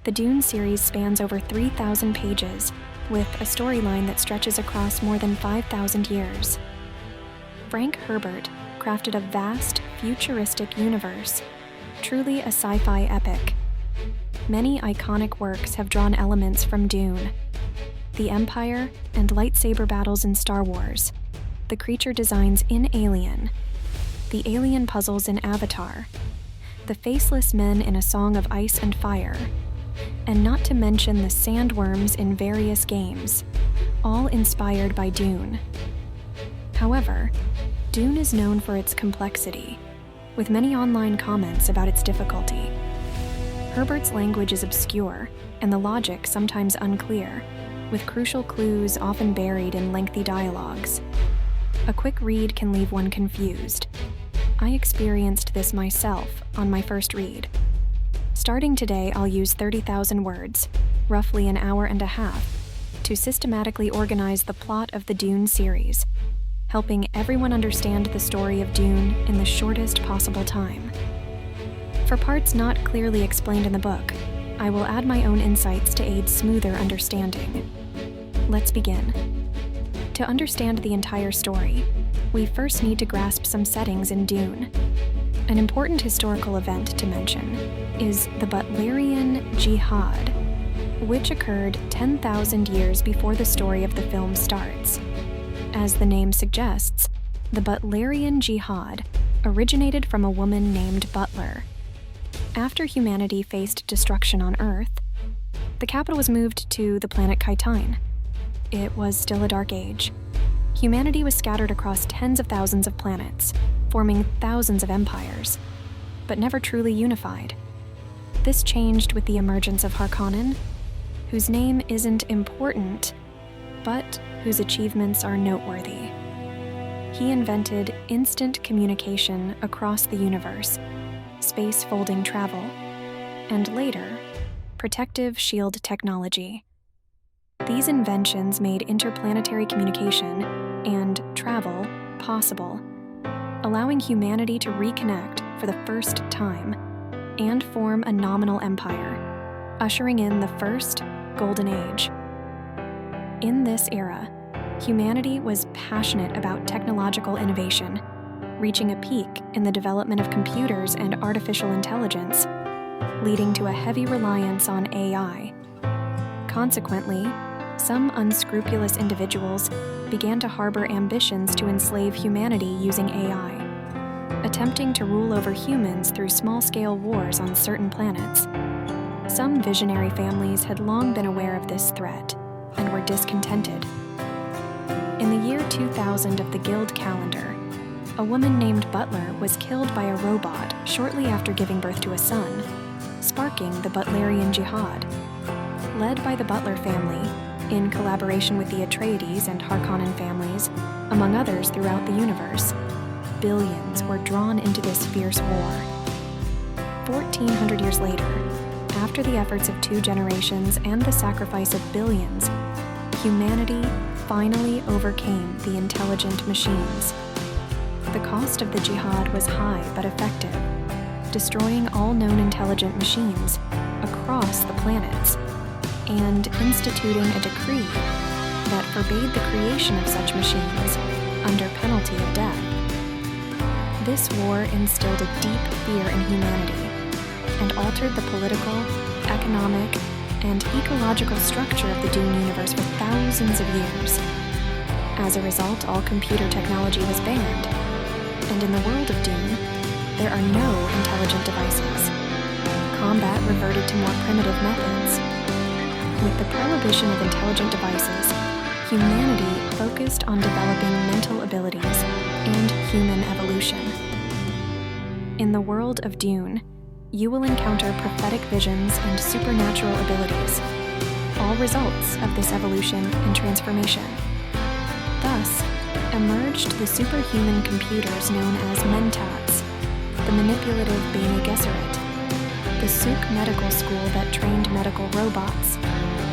The Dune series spans over 3,000 pages, with a storyline that stretches across more than 5,000 years. Frank Herbert crafted a vast, futuristic universe, truly a sci-fi epic. Many iconic works have drawn elements from Dune: the Empire and lightsaber battles in Star Wars, the creature designs in Alien, the alien puzzles in Avatar, the faceless men in A Song of Ice and Fire, and not to mention the sandworms in various games, all inspired by Dune. However, Dune is known for its complexity, with many online comments about its difficulty. Herbert's language is obscure, and the logic sometimes unclear, with crucial clues often buried in lengthy dialogues. A quick read can leave one confused. I experienced this myself on my first read. Starting today, I'll use 30,000 words, roughly an hour and a half, to systematically organize the plot of the Dune series, helping everyone understand the story of Dune in the shortest possible time. For parts not clearly explained in the book, I will add my own insights to aid smoother understanding. Let's begin. To understand the entire story, we first need to grasp some settings in Dune. An important historical event to mention is the Butlerian Jihad, which occurred 10,000 years before the story of the film starts. As the name suggests, the Butlerian Jihad originated from a woman named Butler. After humanity faced destruction on Earth, the capital was moved to the planet Kytine. It was still a dark age. Humanity was scattered across tens of thousands of planets, forming thousands of empires, but never truly unified. This changed with the emergence of Harkonnen, whose name isn't important, but whose achievements are noteworthy. He invented instant communication across the universe, space-folding travel, and later, protective shield technology. These inventions made interplanetary communication and travel possible, allowing humanity to reconnect for the first time and form a nominal empire, ushering in the first Golden Age. In this era, humanity was passionate about technological innovation, reaching a peak in the development of computers and artificial intelligence, leading to a heavy reliance on AI. Consequently, some unscrupulous individuals began to harbor ambitions to enslave humanity using AI, attempting to rule over humans through small-scale wars on certain planets. Some visionary families had long been aware of this threat and were discontented. In the year 2000 of the Guild calendar, a woman named Butler was killed by a robot shortly after giving birth to a son, sparking the Butlerian Jihad. Led by the Butler family, in collaboration with the Atreides and Harkonnen families, among others throughout the universe, billions were drawn into this fierce war. 1,400 years later, after the efforts of 2 generations and the sacrifice of billions, humanity finally overcame the intelligent machines. The cost of the jihad was high but effective, destroying all known intelligent machines across the planets, and instituting a decree that forbade the creation of such machines under penalty of death. This war instilled a deep fear in humanity and altered the political, economic, and ecological structure of the Dune universe for thousands of years. As a result, all computer technology was banned, and in the world of Dune, there are no intelligent devices. Combat reverted to more primitive methods. With the prohibition of intelligent devices, humanity focused on developing mental abilities and human evolution. In the world of Dune, you will encounter prophetic visions and supernatural abilities, all results of this evolution and transformation. Thus, emerged the superhuman computers known as mentats, the manipulative Bene Gesserit, the Suk medical school that trained medical robots,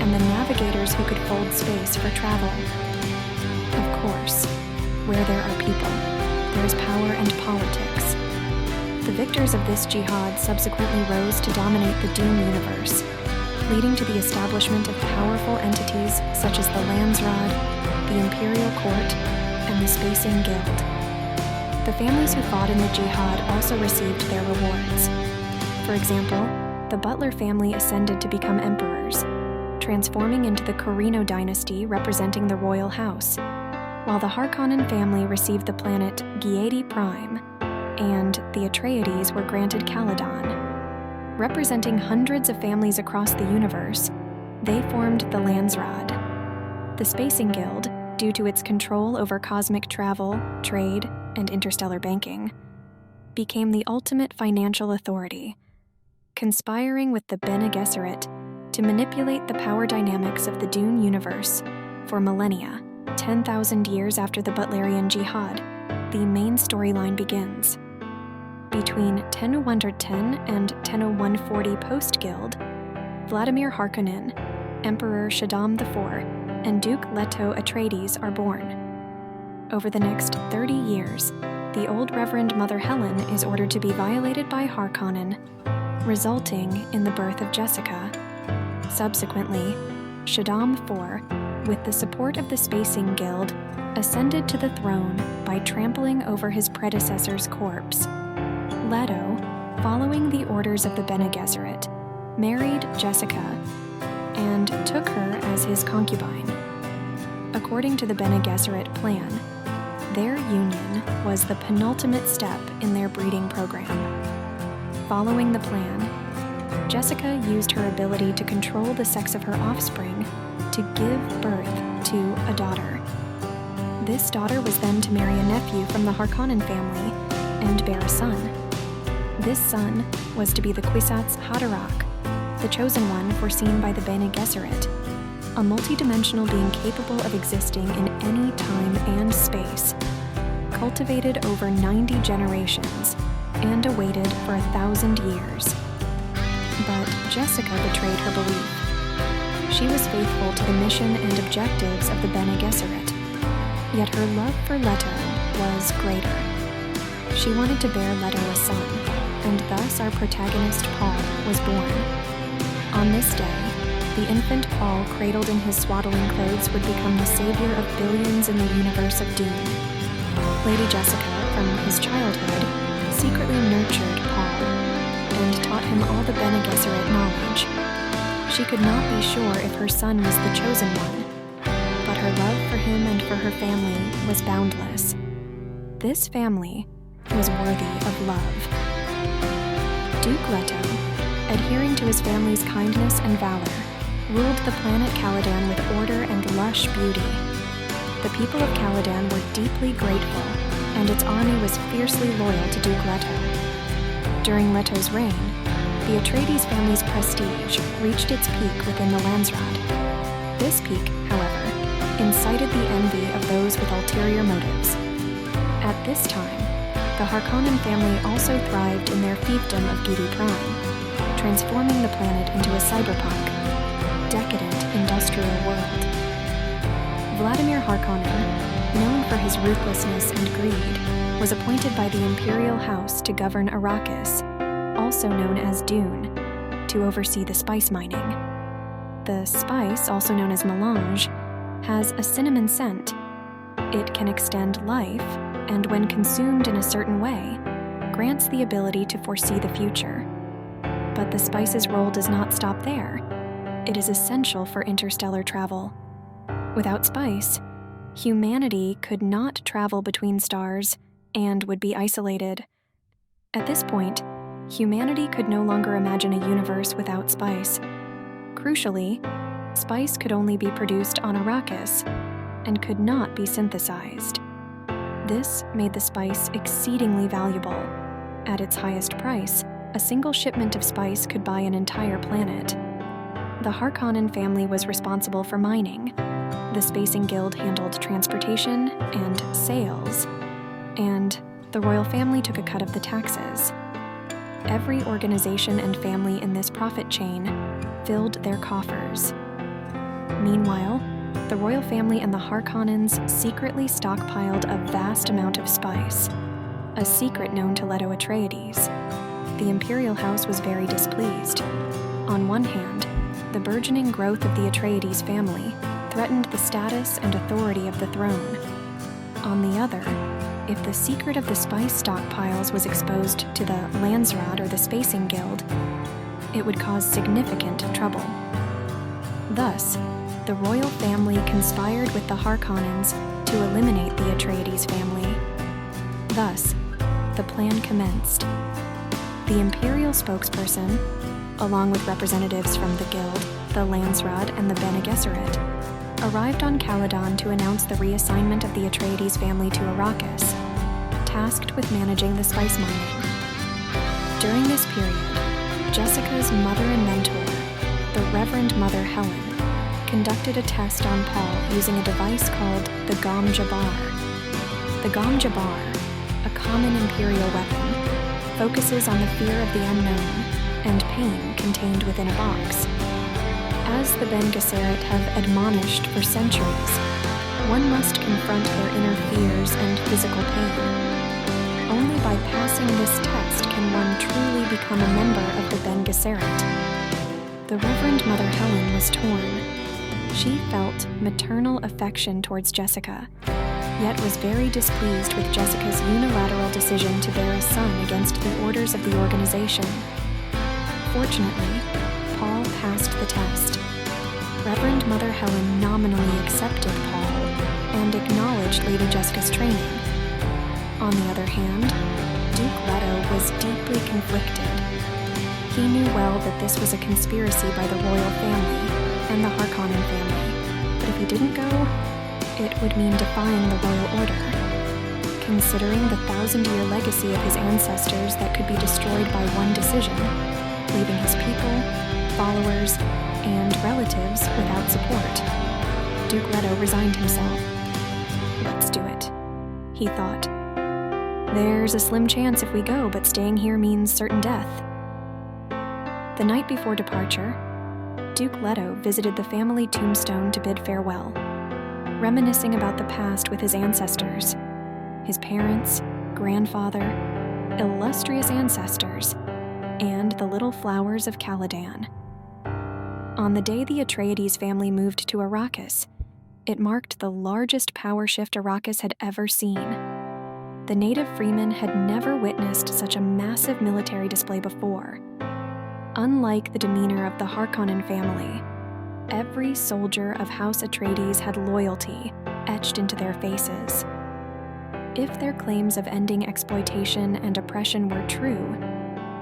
and the navigators who could fold space for travel. Of course, where there are people, there is power and politics. The victors of this jihad subsequently rose to dominate the Dune universe, leading to the establishment of powerful entities such as the Landsraad, the Imperial Court, and the Spacing Guild. The families who fought in the Jihad also received their rewards. For example, the Butler family ascended to become emperors, transforming into the Corrino dynasty representing the royal house, while the Harkonnen family received the planet Giedi Prime, and the Atreides were granted Caladan. Representing hundreds of families across the universe, they formed the Landsraad. The Spacing Guild, due to its control over cosmic travel, trade, and interstellar banking, became the ultimate financial authority, conspiring with the Bene Gesserit to manipulate the power dynamics of the Dune universe for millennia. 10,000 years after the Butlerian Jihad, the main storyline begins. Between 100110 and 100140 post-Guild, Vladimir Harkonnen, Emperor Shaddam IV, and Duke Leto Atreides are born. Over the next 30 years, the old Reverend Mother Helen is ordered to be violated by Harkonnen, resulting in the birth of Jessica. Subsequently, Shaddam IV, with the support of the Spacing Guild, ascended to the throne by trampling over his predecessor's corpse. Leto, following the orders of the Bene Gesserit, married Jessica and took her as his concubine. According to the Bene Gesserit plan, their union was the penultimate step in their breeding program. Following the plan, Jessica used her ability to control the sex of her offspring to give birth to a daughter. This daughter was then to marry a nephew from the Harkonnen family and bear a son. This son was to be the Kwisatz Haderach, the chosen one foreseen by the Bene Gesserit, a multidimensional being capable of existing in any time and space, cultivated over 90 generations, and awaited for 1,000 years. But Jessica betrayed her belief. She was faithful to the mission and objectives of the Bene Gesserit, yet her love for Leto was greater. She wanted to bear Leto a son, and thus our protagonist Paul was born. On this day, the infant Paul, cradled in his swaddling clothes, would become the savior of billions in the universe of Dune. Lady Jessica, from his childhood, secretly nurtured Paul and taught him all the Bene Gesserit knowledge. She could not be sure if her son was the chosen one, but her love for him and for her family was boundless. This family was worthy of love. Duke Leto, adhering to his family's kindness and valor, ruled the planet Caladan with order and lush beauty. The people of Caladan were deeply grateful, and its army was fiercely loyal to Duke Leto. During Leto's reign, the Atreides family's prestige reached its peak within the Landsraad. This peak, however, incited the envy of those with ulterior motives. At this time, the Harkonnen family also thrived in their fiefdom of Giedi Prime, transforming the planet into a cyberpunk, decadent industrial world. Vladimir Harkonnen, known for his ruthlessness and greed, was appointed by the Imperial House to govern Arrakis, also known as Dune, to oversee the spice mining. The spice, also known as melange, has a cinnamon scent. It can extend life, and when consumed in a certain way, grants the ability to foresee the future. But the spice's role does not stop there. It is essential for interstellar travel. Without spice, humanity could not travel between stars and would be isolated. At this point, humanity could no longer imagine a universe without spice. Crucially, spice could only be produced on Arrakis and could not be synthesized. This made the spice exceedingly valuable. At its highest price, a single shipment of spice could buy an entire planet. The Harkonnen family was responsible for mining. The Spacing Guild handled transportation and sales, and the royal family took a cut of the taxes. Every organization and family in this profit chain filled their coffers. Meanwhile, the royal family and the Harkonnens secretly stockpiled a vast amount of spice, a secret known to Leto Atreides. The Imperial House was very displeased. On one hand, the burgeoning growth of the Atreides family threatened the status and authority of the throne. On the other, if the secret of the spice stockpiles was exposed to the Landsraad or the Spacing Guild, it would cause significant trouble. Thus, the royal family conspired with the Harkonnens to eliminate the Atreides family. Thus, the plan commenced. The Imperial spokesperson, along with representatives from the Guild, the Landsraad, and the Bene Gesserit, arrived on Caladan to announce the reassignment of the Atreides family to Arrakis, tasked with managing the spice mining. During this period, Jessica's mother and mentor, the Reverend Mother Helen, conducted a test on Paul using a device called the Gom Jabbar. The Gom Jabbar, a common Imperial weapon, focuses on the fear of the unknown and pain contained within a box. As the Bene Gesserit have admonished for centuries, one must confront their inner fears and physical pain. Only by passing this test can one truly become a member of the Bene Gesserit. The Reverend Mother Helen was torn. She felt maternal affection towards Jessica, yet was very displeased with Jessica's unilateral decision to bear a son against the orders of the organization. Fortunately, Paul passed the test. Reverend Mother Helen nominally accepted Paul and acknowledged Lady Jessica's training. On the other hand, Duke Leto was deeply conflicted. He knew well that this was a conspiracy by the royal family and the Harkonnen family, but if he didn't go, it would mean defying the royal order. Considering the 1,000-year legacy of his ancestors that could be destroyed by one decision, leaving his people, followers, and relatives without support, Duke Leto resigned himself. Let's do it, he thought. There's a slim chance if we go, but staying here means certain death. The night before departure, Duke Leto visited the family tombstone to bid farewell, reminiscing about the past with his ancestors, his parents, grandfather, illustrious ancestors, and the little flowers of Caladan. On the day the Atreides family moved to Arrakis, it marked the largest power shift Arrakis had ever seen. The native freemen had never witnessed such a massive military display before. Unlike the demeanor of the Harkonnen family, every soldier of House Atreides had loyalty etched into their faces. If their claims of ending exploitation and oppression were true,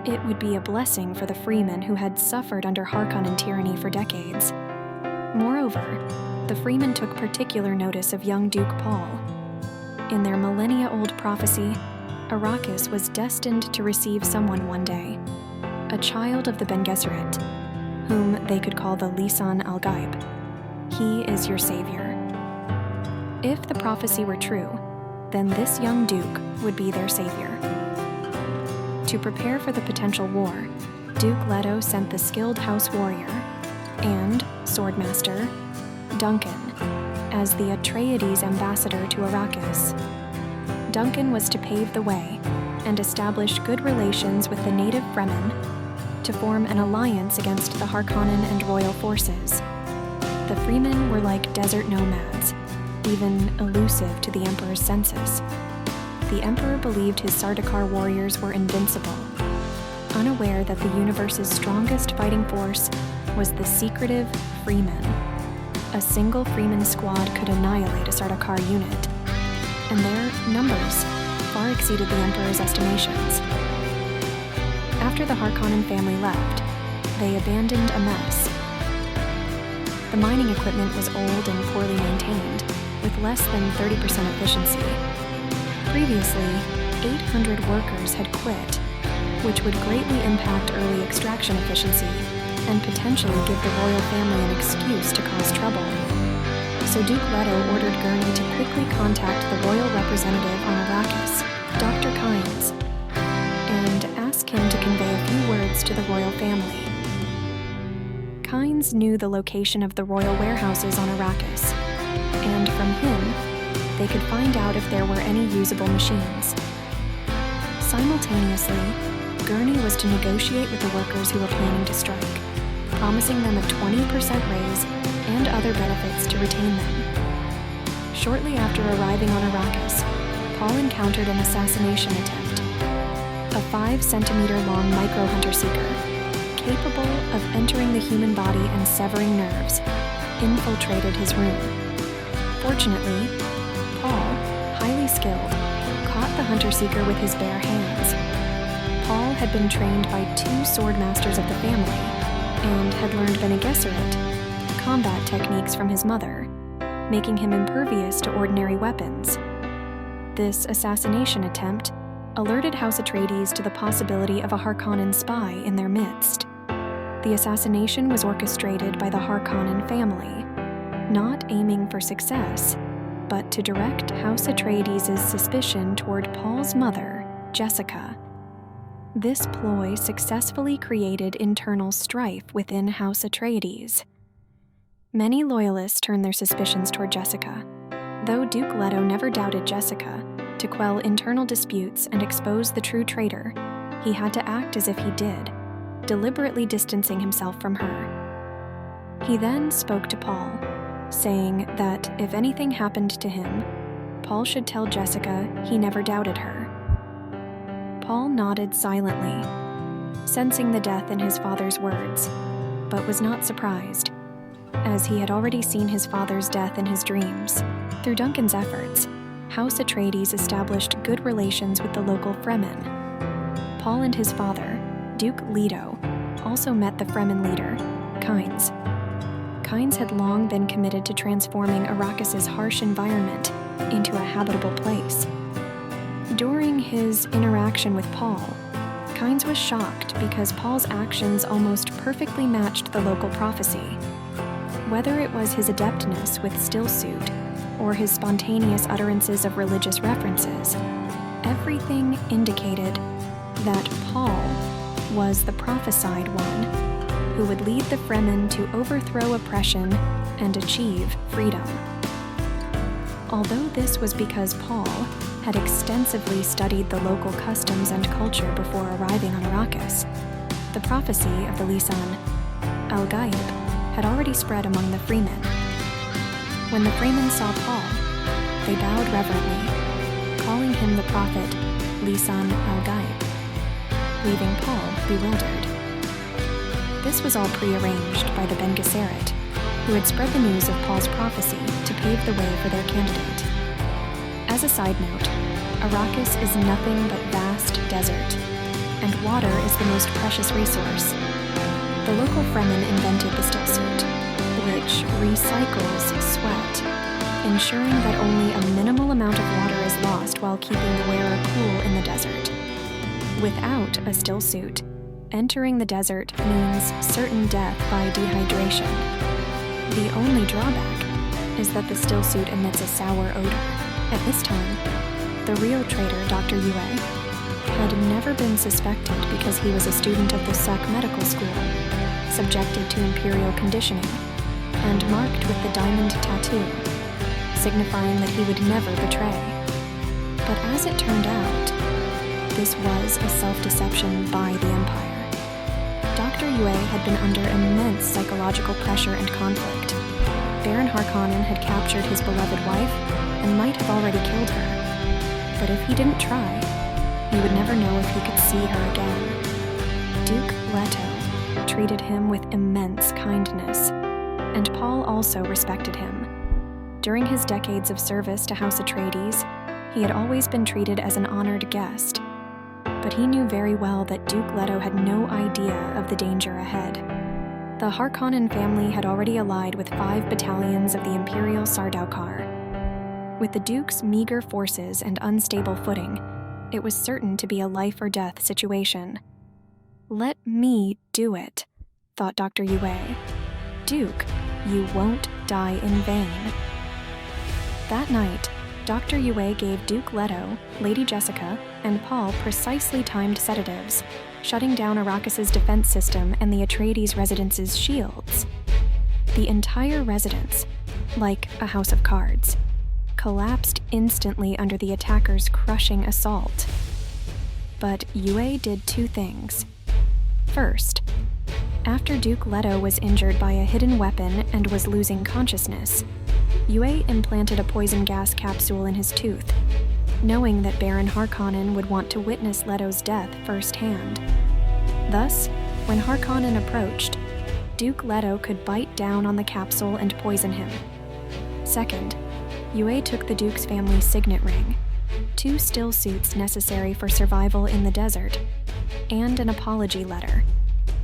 it would be a blessing for the freemen who had suffered under Harkonnen tyranny for decades. Moreover, the freemen took particular notice of young Duke Paul. In their millennia-old prophecy, Arrakis was destined to receive someone one day, a child of the Bene Gesserit, whom they could call the Lisan al-Gaib. He is your savior. If the prophecy were true, then this young duke would be their savior. To prepare for the potential war, Duke Leto sent the skilled house warrior and swordmaster Duncan as the Atreides ambassador to Arrakis. Duncan was to pave the way and establish good relations with the native Fremen to form an alliance against the Harkonnen and royal forces. The Fremen were like desert nomads, even elusive to the Emperor's census. The Emperor believed his Sardaukar warriors were invincible, unaware that the universe's strongest fighting force was the secretive Freemen. A single Freeman squad could annihilate a Sardaukar unit, and their numbers far exceeded the Emperor's estimations. After the Harkonnen family left, they abandoned a mess. The mining equipment was old and poorly maintained, with less than 30% efficiency. Previously, 800 workers had quit, which would greatly impact early extraction efficiency and potentially give the royal family an excuse to cause trouble. So Duke Leto ordered Gurney to quickly contact the royal representative on Arrakis, Dr. Kynes, and ask him to convey a few words to the royal family. Kynes knew the location of the royal warehouses on Arrakis, and from him, they could find out if there were any usable machines. Simultaneously, Gurney was to negotiate with the workers who were planning to strike. promising them a 20% raise and other benefits to retain them. Shortly after arriving on Arrakis, Paul encountered an assassination attempt. A 5-centimeter-long micro-hunter seeker, capable of entering the human body and severing nerves, infiltrated his room. Fortunately, Paul, highly skilled, caught the hunter-seeker with his bare hands. Paul had been trained by 2 sword masters of the family and had learned Bene Gesserit, combat techniques from his mother, making him impervious to ordinary weapons. This assassination attempt alerted House Atreides to the possibility of a Harkonnen spy in their midst. The assassination was orchestrated by the Harkonnen family, not aiming for success, but to direct House Atreides' suspicion toward Paul's mother, Jessica. This ploy successfully created internal strife within House Atreides. Many loyalists turned their suspicions toward Jessica. Though Duke Leto never doubted Jessica, to quell internal disputes and expose the true traitor, he had to act as if he did, deliberately distancing himself from her. He then spoke to Paul, saying that if anything happened to him, Paul should tell Jessica he never doubted her. Paul nodded silently, sensing the death in his father's words, but was not surprised, as he had already seen his father's death in his dreams. Through Duncan's efforts, House Atreides established good relations with the local Fremen. Paul and his father, Duke Leto, also met the Fremen leader, Kynes. Kynes had long been committed to transforming Arrakis' harsh environment into a habitable place. During his interaction with Paul, Kynes was shocked because Paul's actions almost perfectly matched the local prophecy. Whether it was his adeptness with stillsuit or his spontaneous utterances of religious references, everything indicated that Paul was the prophesied one who would lead the Fremen to overthrow oppression and achieve freedom. Although this was because Paul had extensively studied the local customs and culture before arriving on Arrakis, the prophecy of the Lisan al-Gaib had already spread among the Fremen. When the Fremen saw Paul, they bowed reverently, calling him the prophet Lisan al-Gaib, leaving Paul bewildered. This was all prearranged by the Bene Gesserit, who had spread the news of Paul's prophecy to pave the way for their candidate. As a side note, Arrakis is nothing but vast desert, and water is the most precious resource. The local Fremen invented the stillsuit, which recycles sweat, ensuring that only a minimal amount of water is lost while keeping the wearer cool in the desert. Without a stillsuit, entering the desert means certain death by dehydration. The only drawback is that the stillsuit emits a sour odor. At this time, the real traitor, Dr. Yue, had never been suspected because he was a student of the Suk Medical School, subjected to imperial conditioning, and marked with the diamond tattoo, signifying that he would never betray. But as it turned out, this was a self-deception by the Empire. Dr. Yue had been under immense psychological pressure and conflict. Baron Harkonnen had captured his beloved wife and might have already killed her. But if he didn't try, he would never know if he could see her again. Duke Leto treated him with immense kindness, and Paul also respected him. During his decades of service to House Atreides, he had always been treated as an honored guest, but he knew very well that Duke Leto had no idea of the danger ahead. The Harkonnen family had already allied with 5 battalions of the Imperial Sardaukar. With the Duke's meager forces and unstable footing, it was certain to be a life-or-death situation. "Let me do it," thought Dr. Yue. "Duke, you won't die in vain." That night, Dr. Yue gave Duke Leto, Lady Jessica, and Paul precisely timed sedatives, shutting down Arrakis' defense system and the Atreides residence's shields. The entire residence, like a house of cards, collapsed instantly under the attackers' crushing assault. But Yue did 2 things. First, After Duke Leto was injured by a hidden weapon and was losing consciousness, Yue implanted a poison gas capsule in his tooth, knowing that Baron Harkonnen would want to witness Leto's death firsthand. Thus, when Harkonnen approached, Duke Leto could bite down on the capsule and poison him. Second, Yue took the Duke's family's signet ring, 2 still suits necessary for survival in the desert, and an apology letter,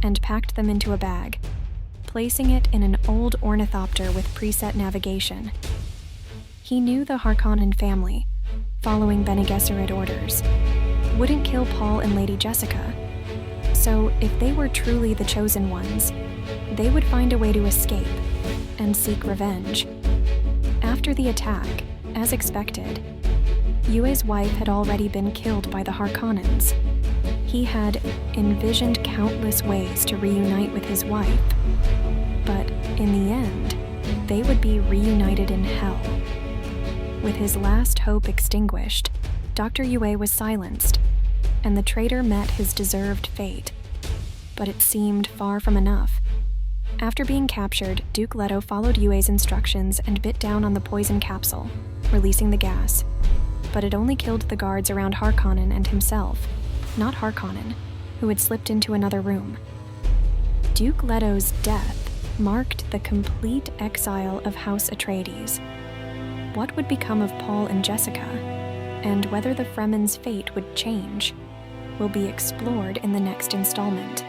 and packed them into a bag, placing it in an old ornithopter with preset navigation. He knew the Harkonnen family, following Bene Gesserit orders, wouldn't kill Paul and Lady Jessica, so if they were truly the chosen ones, they would find a way to escape and seek revenge. After the attack, as expected, Yue's wife had already been killed by the Harkonnens. He had envisioned countless ways to reunite with his wife, but in the end, they would be reunited in hell. With his last hope extinguished, Dr. Yue was silenced, and the traitor met his deserved fate. But it seemed far from enough. After being captured, Duke Leto followed Yue's instructions and bit down on the poison capsule, releasing the gas. But it only killed the guards around Harkonnen and himself, not Harkonnen, who had slipped into another room. Duke Leto's death marked the complete exile of House Atreides. What would become of Paul and Jessica, and whether the Fremen's fate would change, will be explored in the next installment.